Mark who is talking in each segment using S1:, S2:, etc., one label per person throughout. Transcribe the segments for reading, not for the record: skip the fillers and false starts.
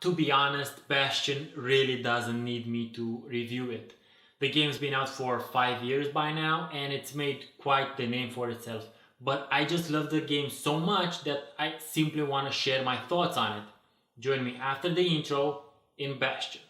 S1: To be honest, Bastion really doesn't need me to review it. The game's been out for 5 years by now and it's made quite the name for itself. But I just love the game so much that I simply want to share my thoughts on it. Join me after the intro in Bastion.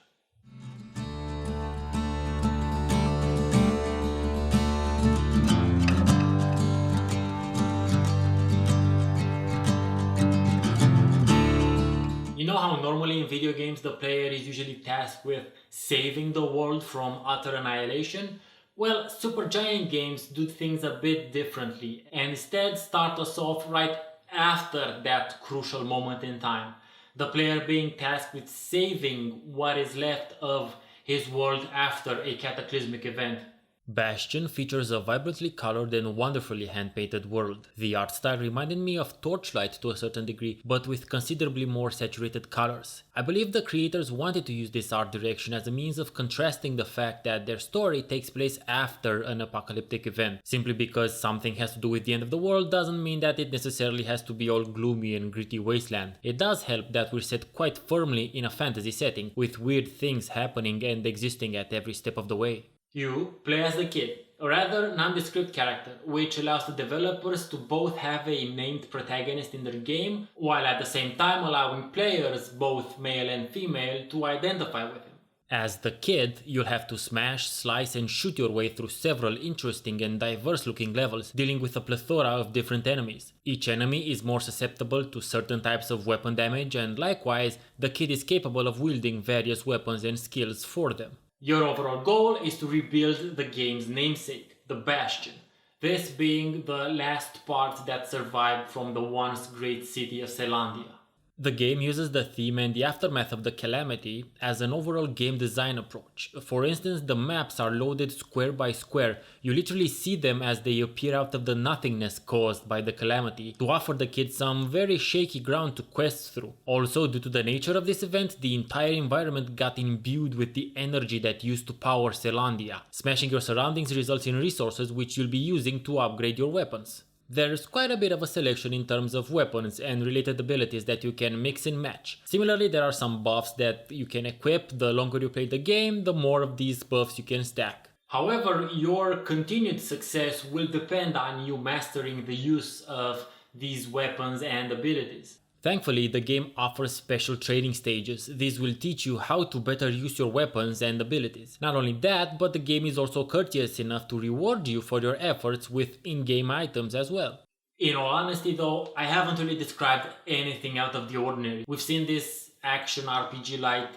S1: You know how normally in video games the player is usually tasked with saving the world from utter annihilation? Well, Supergiant games do things a bit differently and instead start us off right after that crucial moment in time. The player being tasked with saving what is left of his world after a cataclysmic event. Bastion features a vibrantly colored and wonderfully hand-painted world. The art style reminded me of Torchlight to a certain degree, but with considerably more saturated colors. I believe the creators wanted to use this art direction as a means of contrasting the fact that their story takes place after an apocalyptic event. Simply because something has to do with the end of the world doesn't mean that it necessarily has to be all gloomy and gritty wasteland. It does help that we're set quite firmly in a fantasy setting, with weird things happening and existing at every step of the way. You play as the kid, a rather nondescript character, which allows the developers to both have a named protagonist in their game, while at the same time allowing players, both male and female, to identify with him. As the kid, you'll have to smash, slice and shoot your way through several interesting and diverse looking levels, dealing with a plethora of different enemies. Each enemy is more susceptible to certain types of weapon damage, and likewise, the kid is capable of wielding various weapons and skills for them. Your overall goal is to rebuild the game's namesake, the Bastion, this being the last part that survived from the once great city of Zealandia. The game uses the theme and the aftermath of the calamity as an overall game design approach. For instance, the maps are loaded square by square. You literally see them as they appear out of the nothingness caused by the calamity to offer the kids some very shaky ground to quest through. Also, due to the nature of this event, the entire environment got imbued with the energy that used to power Zealandia. Smashing your surroundings results in resources which you'll be using to upgrade your weapons. There's quite a bit of a selection in terms of weapons and related abilities that you can mix and match. Similarly, there are some buffs that you can equip. The longer you play the game, the more of these buffs you can stack. However, your continued success will depend on you mastering the use of these weapons and abilities. Thankfully, the game offers special training stages. These will teach you how to better use your weapons and abilities. Not only that, but the game is also courteous enough to reward you for your efforts with in-game items as well. In all honesty though, I haven't really described anything out of the ordinary. We've seen this action RPG-like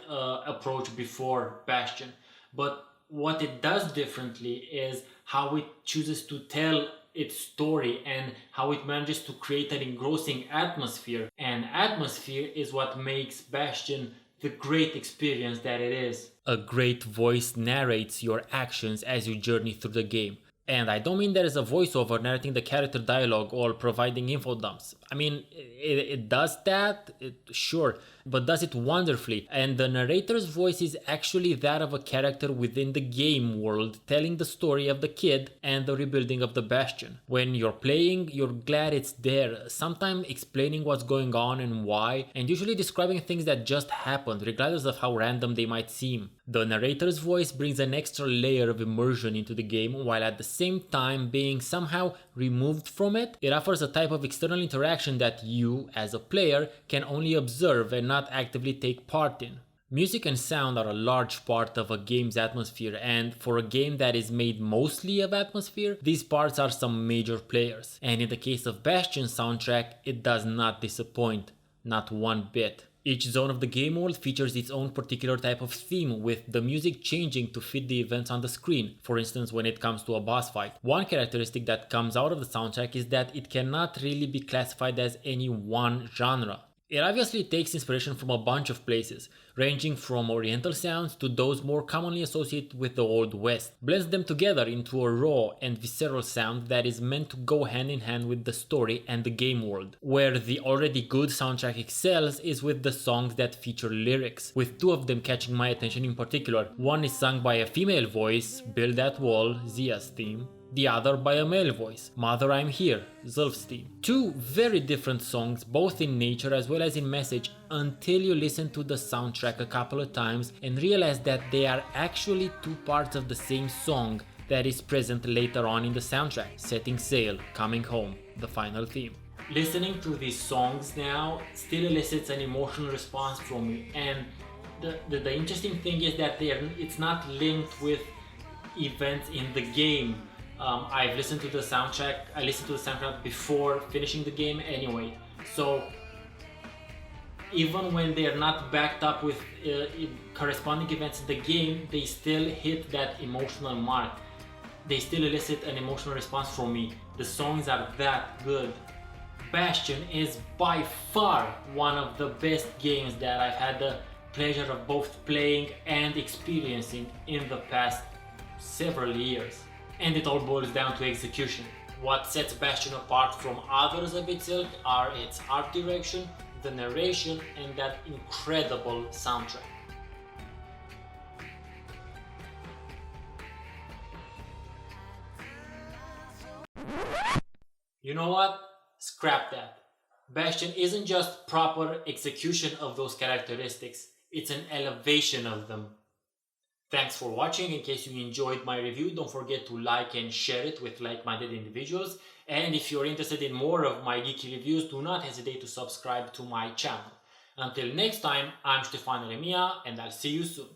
S1: approach before Bastion, but what it does differently is how it chooses to tell its story and how it manages to create an engrossing atmosphere. And atmosphere is what makes Bastion the great experience that it is. A great voice narrates your actions as you journey through the game. And I don't mean there is a voiceover narrating the character dialogue or providing info dumps. I mean, it does that, sure, but does it wonderfully. And the narrator's voice is actually that of a character within the game world, telling the story of the kid and the rebuilding of the Bastion. When you're playing, you're glad it's there, sometimes explaining what's going on and why, and usually describing things that just happened, regardless of how random they might seem. The narrator's voice brings an extra layer of immersion into the game, while at the same time being somehow removed from it. It offers a type of external interaction that you, as a player, can only observe and not actively take part in. Music and sound are a large part of a game's atmosphere, and for a game that is made mostly of atmosphere, these parts are some major players. And in the case of Bastion's soundtrack, it does not disappoint, not one bit. Each zone of the game world features its own particular type of theme, with the music changing to fit the events on the screen. For instance, when it comes to a boss fight. One characteristic that comes out of the soundtrack is that it cannot really be classified as any one genre. It obviously takes inspiration from a bunch of places, ranging from oriental sounds to those more commonly associated with the Old West, blends them together into a raw and visceral sound that is meant to go hand in hand with the story and the game world. Where the already good soundtrack excels is with the songs that feature lyrics, with two of them catching my attention in particular. One is sung by a female voice, Build That Wall, Zia's theme. The other by a male voice, Mother I'm Here, Zulf's theme. Two very different songs, both in nature as well as in message, until you listen to the soundtrack a couple of times and realize that they are actually two parts of the same song that is present later on in the soundtrack, Setting Sail, Coming Home, the final theme. Listening to these songs now still elicits an emotional response from me, and the interesting thing is that it's not linked with events in the game. I've listened to the soundtrack, I listened to the soundtrack before finishing the game anyway, so even when they're not backed up with corresponding events in the game, they still hit that emotional mark. They still elicit an emotional response from me. The songs are that good. Bastion is by far one of the best games that I've had the pleasure of both playing and experiencing in the past several years. And it all boils down to execution. What sets Bastion apart from others of its ilk are its art direction, the narration, and that incredible soundtrack. You know what? Scrap that. Bastion isn't just proper execution of those characteristics, it's an elevation of them. Thanks for watching. In case you enjoyed my review, don't forget to like and share it with like-minded individuals. And if you're interested in more of my geeky reviews, do not hesitate to subscribe to my channel. Until next time, I'm Stefan Remia, and I'll see you soon.